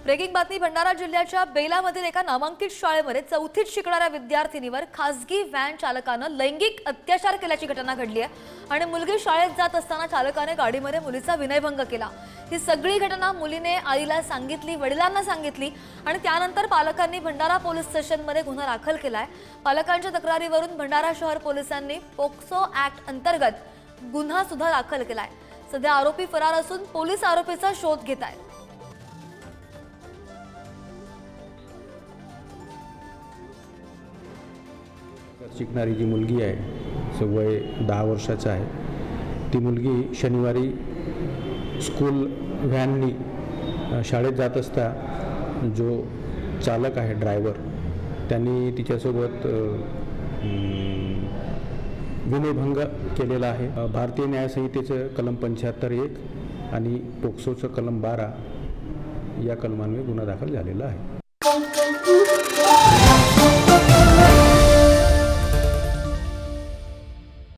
Breaking बातमी भंडारा जिल्ह्याच्या बेलामधील एका नामांकित शाळेमध्ये चौथीत शिकणाऱ्या विद्यार्थिनीवर खासगी व्हॅन चालकाने लैंगिक अत्याचार केल्याची घटना घडली आहे आणि मुलगी शाळेत जात असताना चालकाने गाडीमध्ये मुलीचा विनयभंग केला। ही सगळी घटना मुलीने आईला सांगितली, वडिलांना सांगितली आणि त्यानंतर पालकांनी भंडारा पोलीस स्टेशनमध्ये गुन्हा दाखल केलाय। पालकांच्या तक्रारीवरून भंडारा शहर पोलिसांनी पोक्सो ऍक्ट अंतर्गत गुन्हा सुद्धा दाखल केलाय। सध्या आरोपी फरार असून पोलीस आरोपीचा शोध घेत आहेत। शिकणारी जी मुलगी आहे वय 10 वर्षाचं आहे, ती मुलगी शनिवारी स्कूल व्हॅननी शाळेत जात असता जो चालक आहे ड्रायव्हर त्यांनी तिच्यासोबत विनयभंग केलेला आहे। भारतीय न्याय संहितेचं कलम 75(1) आणि पोक्सोचं कलम 12 या कलमांवर गुन्हा दाखल झालेला आहे।